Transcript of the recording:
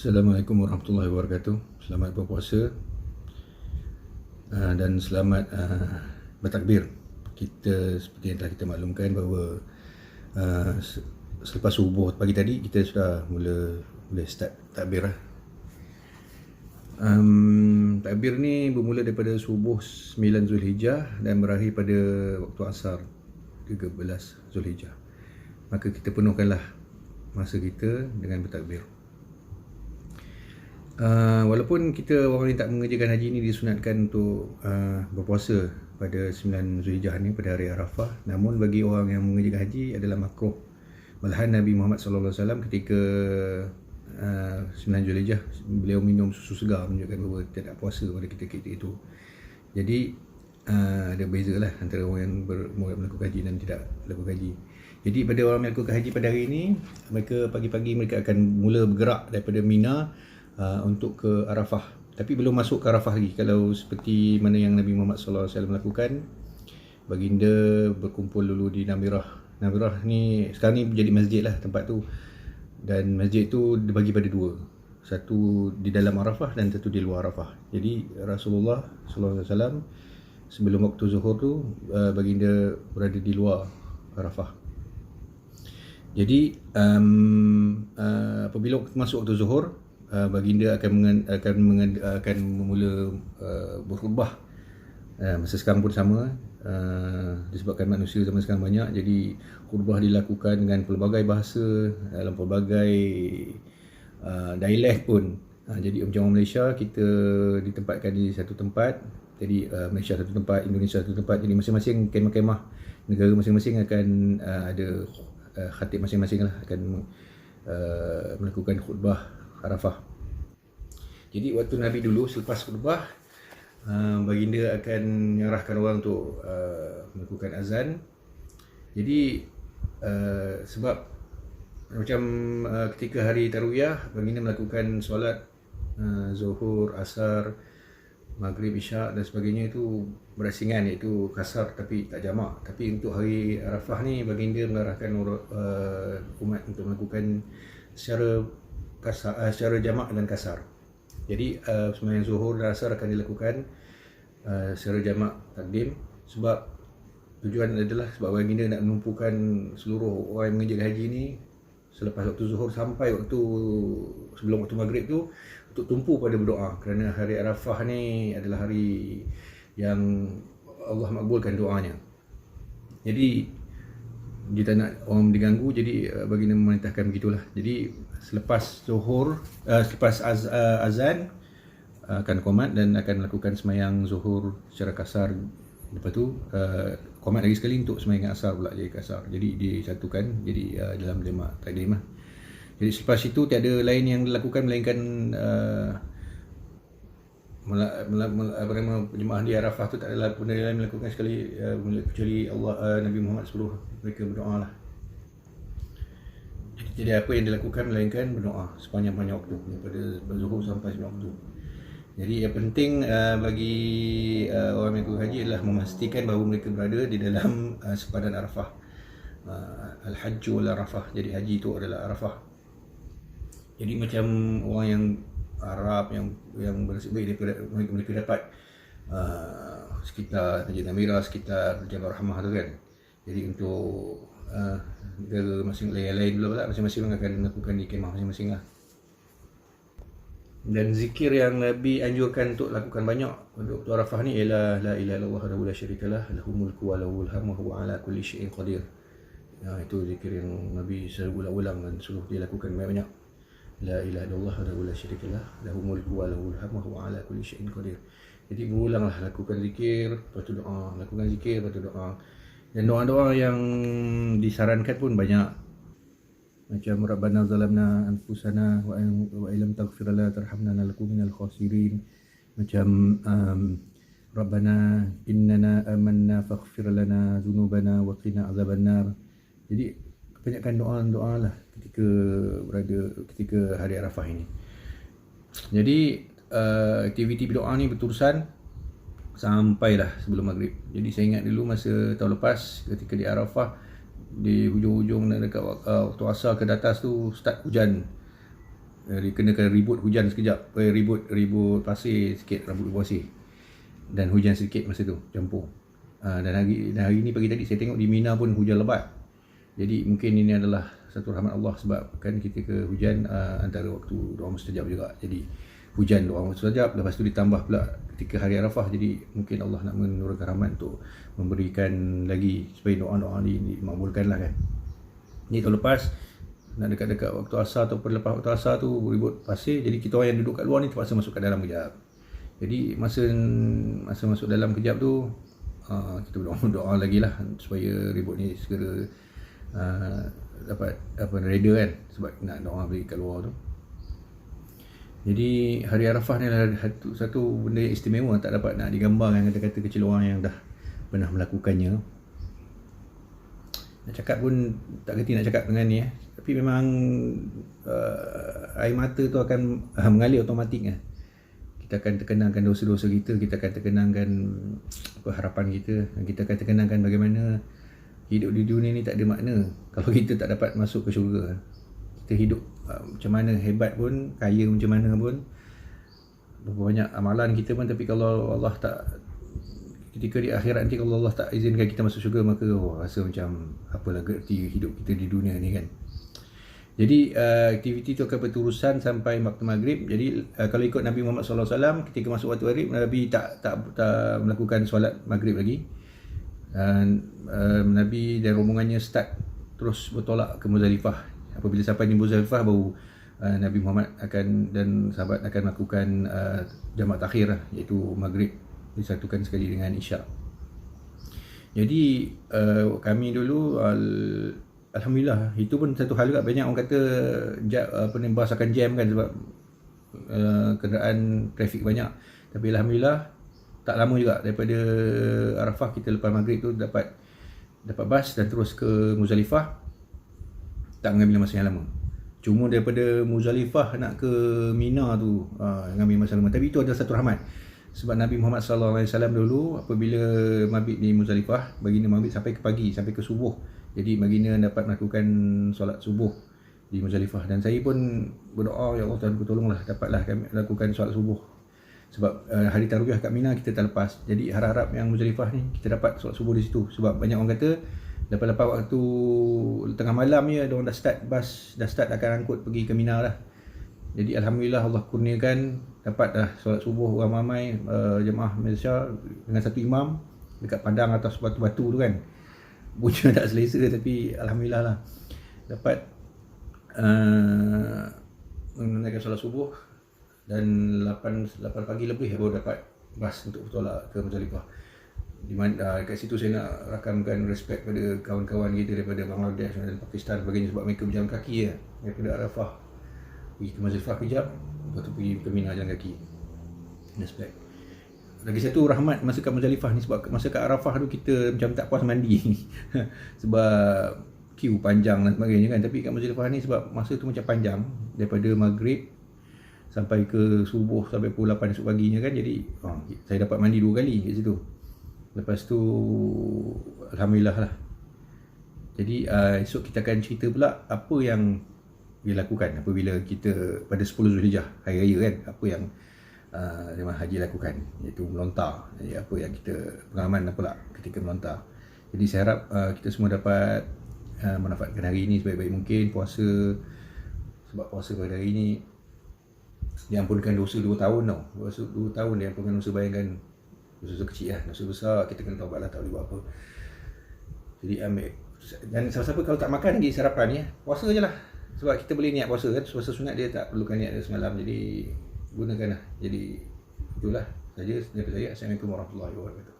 Assalamualaikum warahmatullahi wabarakatuh. Selamat berpuasa dan selamat bertakbir. Kita seperti yang telah kita maklumkan bahawa selepas subuh pagi tadi kita sudah mula start takbir lah. Takbir ni bermula daripada subuh 9 Zulhijjah dan berakhir pada waktu asar 13 Zulhijjah. Maka kita penuhkanlah masa kita dengan bertakbir. Walaupun kita orang yang tak mengerjakan haji ni disunatkan untuk berpuasa pada 9 Zulhijjah ni, pada hari Arafah, namun bagi orang yang mengerjakan haji adalah makruh. Malahan Nabi Muhammad SAW ketika 9 Zulhijjah beliau minum susu segar menunjukkan bahawa tidak puasa pada ketika itu. Jadi ada beza lah antara orang yang melakukan haji dan tidak melakukan haji. Jadi pada orang melakukan haji pada hari ini, mereka pagi-pagi mereka akan mula bergerak daripada Mina untuk ke Arafah. Tapi belum masuk ke Arafah lagi. Kalau seperti mana yang Nabi Muhammad SAW melakukan, baginda berkumpul dulu di Namirah. Namirah ni sekarang ni jadi masjid lah tempat tu. Dan masjid tu dibagi pada dua. Satu di dalam Arafah dan satu di luar Arafah. Jadi Rasulullah SAW sebelum waktu zuhur tu, baginda berada di luar Arafah. Jadi apabila masuk waktu zuhur, baginda akan memula berkhutbah. Masa sekarang pun sama, disebabkan manusia zaman sekarang banyak, jadi khutbah dilakukan dengan pelbagai bahasa, dalam pelbagai dialek pun. Jadi macam orang Malaysia, kita ditempatkan di satu tempat. Jadi Malaysia satu tempat, Indonesia satu tempat. Jadi masing-masing kemah-kemah negara masing-masing akan ada khatib masing-masing lah, akan melakukan khutbah Arafah. Jadi waktu Nabi dulu selepas khutbah, baginda akan mengarahkan orang untuk melakukan azan. Jadi sebab macam ketika hari Tarwiyah, baginda melakukan solat Zuhur, Asar, Maghrib, Isyak dan sebagainya itu berasingan, iaitu kasar tapi tak jamak. Tapi untuk hari Arafah ni, baginda mengarahkan umat untuk melakukan secara jamak dan kasar. Jadi sembahyang Zuhur dan Asar akan dilakukan secara jamak takdim, sebab tujuan adalah sebab baginda nak menumpukan seluruh orang yang mengerjakan haji ni selepas waktu Zuhur sampai waktu sebelum waktu Maghrib tu untuk tumpu pada berdoa, kerana hari Arafah ni adalah hari yang Allah makbulkan doanya. Jadi dia tak nak orang diganggu, jadi baginda memerintahkan begitulah. Jadi selepas zuhur, selepas azan akan qomat dan akan melakukan sembahyang zuhur secara kasar. Lepas tu qomat lagi sekali untuk sembahyang asar pula jadi kasar. Jadi disatukan jadi dalam jamak takdim lah. Jadi selepas itu tiada lain yang dilakukan melainkan jemaah di Arafah tu tak adalah benda lain melakukan sekali kecuali Nabi Muhammad suruh mereka berdoa lah. Jadi apa yang dilakukan melainkan berdoa sepanjang-panjang waktu, daripada zuhur sampai sembilan waktu. Jadi yang penting bagi orang yang haji adalah memastikan bahawa mereka berada di dalam sepadan Arafah. Al-Hajj wal Arafah. Jadi haji itu adalah Arafah. Jadi macam orang yang Arab yang bersih baik daripada mereka dapat sekitar Masjid Namirah, sekitar Jabal Rahmah tu kan. Jadi untuk negara lain pula masing-masing akan melakukan di kemah masing-masing lah. Dan zikir yang Nabi anjurkan untuk lakukan banyak untuk Arafah ni ialah la ilaha illallah wahdahu la syarikalah, lahul mulku wa lahul hamdu wa huwa ala kulli syai'in qadir. Itu zikir yang Nabi selalu ulang-ulang dan suruh dia lakukan banyak-banyak. La ilaha illallah wahdahu la syarikalah, lahul mulku wa lahul hamdu wa huwa ala kulli syai'in qadir. Jadi berulanglah lakukan zikir, lepas tu doa, lakukan zikir, lepas tu doa. Dan doa-doa yang disarankan pun banyak. Macam Rabbana zalamna anfusana wa illam taghfir lana tarhamna lanakunanna minal khasirin. Macam Rabbana innana amanna faghfir lana dhunubana wa qina azabannar. Jadi kebanyakan doa-doa lah ketika hari Arafah ini. Jadi aktiviti berdoa ni berterusan sampailah sebelum Maghrib. Jadi saya ingat dulu masa tahun lepas ketika di Arafah, di hujung-hujung dekat waktu asar ke atas tu start hujan. Kena ribut hujan sekejap, ribut pasir sikit, rambut pasir, dan hujan sikit masa tu campur. Dan hari ni pagi tadi saya tengok di Mina pun hujan lebat. Jadi mungkin ini adalah satu rahmat Allah, sebab kan kita ke hujan antara waktu doa mustajab juga. Jadi hujan doa mustajab, lepas tu ditambah pula ketika hari Arafah, jadi mungkin Allah nak menurunkan rahmat untuk memberikan lagi supaya doa-doa ni dimakbulkan lah kan. Ni tahun lepas nak dekat-dekat waktu asar ataupun lepas waktu asar tu ribut pasir, jadi kita orang yang duduk kat luar ni terpaksa masuk kat dalam kejap. Jadi masa masuk dalam kejap tu kita berdoa lagi lah supaya ribut ni segera dapat reda kan, sebab nak doa balik kat luar tu. Jadi hari Arafah ni adalah satu benda yang istimewa, tak dapat nak digambarkan kata-kata kecil orang yang dah pernah melakukannya. Nak cakap pun tak kerti nak cakap dengan ni tapi memang air mata tu akan mengalir automatik kan. Kita akan terkenangkan dosa-dosa kita, kita akan terkenangkan harapan kita, dan kita akan terkenangkan bagaimana hidup di dunia ni tak ada makna kalau kita tak dapat masuk ke syurga. Kita hidup macam mana hebat pun, kaya macam mana pun, berapa banyak amalan kita pun, tapi kalau Allah tak, ketika di akhirat nanti kalau Allah tak izinkan kita masuk syurga, maka rasa macam apalah gerti hidup kita di dunia ni kan. Jadi aktiviti tu akan berterusan sampai waktu maghrib. Jadi kalau ikut Nabi Muhammad SAW, ketika masuk waktu maghrib, Nabi tak melakukan solat maghrib lagi. Nabi dan rombongannya start terus bertolak ke Muzdalifah. Apabila sampai di Muzdalifah, baru Nabi Muhammad dan sahabat akan melakukan jamak takhir lah, iaitu maghrib disatukan sekali dengan isyak. Jadi kami dulu alhamdulillah, itu pun satu hal juga. Banyak orang kata bas akan jam kan, sebab kenderaan trafik banyak. Tapi alhamdulillah tak lama juga daripada Arafah, kita lepas maghrib tu dapat bas dan terus ke Muzdalifah. Tak mengambil masa yang lama. Cuma daripada Muzdalifah nak ke Mina tu mengambil masa lama. Tapi itu adalah satu rahmat. Sebab Nabi Muhammad SAW dulu apabila mabit di Muzdalifah, baginda mabit sampai ke pagi, sampai ke subuh. Jadi baginda dapat melakukan solat subuh di Muzdalifah. Dan saya pun berdoa, ya Allah Tuhan tolonglah dapatlah kami lakukan solat subuh. Sebab hari Tarwiyah kat Mina kita tak lepas. Jadi harap-harap yang Muzdalifah ni kita dapat solat subuh di situ. Sebab banyak orang kata lepas-lepas waktu tengah malam ya, diorang dah start bas, dah start akan angkut pergi ke Mina lah. Jadi alhamdulillah Allah kurniakan dapat dah solat subuh ramai jemaah Malaysia dengan satu imam dekat padang atas batu-batu tu kan. Bunyi tak selesa, tapi alhamdulillah lah dapat menunaikan solat subuh. Dan 8 pagi lebih baru dapat bas untuk tolak ke Muzdalifah. Di mana kat situ saya nak rakamkan respect pada kawan-kawan kita daripada Bangladesh dan Pakistan sebagainya, sebab mereka berjalan kaki ya daripada Arafah pergi ke Muzdalifah kejap, lepas tu pergi ke Mina jalan kaki. Respect. Lagi satu rahmat masa kat Muzdalifah ni, sebab masa kat Arafah tu kita macam tak puas mandi sebab queue panjang dan sebagainya kan. Tapi kat Muzdalifah ni sebab masa tu macam panjang, daripada maghrib sampai ke subuh, sampai pukul 8 esok paginya kan. Jadi saya dapat mandi 2 kali kat situ. Lepas tu alhamdulillah lah. Jadi esok kita akan cerita pula apa yang dilakukan apabila kita pada 10 Zulhijjah, hari raya kan, apa yang jemaah haji lakukan, iaitu melontar. Jadi apa yang kita pengalaman pula ketika melontar. Jadi saya harap kita semua dapat manfaatkan hari ini sebaik-baik mungkin. Puasa, sebab puasa pada hari ini diampunkan dosa 2 tahun tau. Dosa 2 tahun diampunkan dosa, bayangkan dosa kecil lah. Dosa besar kita kena taubat lah, tak boleh buat apa. Jadi ambil. Dan siapa-siapa kalau tak makan lagi sarapan ni, puasa je lah. Sebab kita boleh niat puasa kan, puasa sunat dia tak perlukan niat dia semalam. Jadi gunakan lah. Jadi itulah saja daripada saya. Assalamualaikum warahmatullahi wabarakatuh.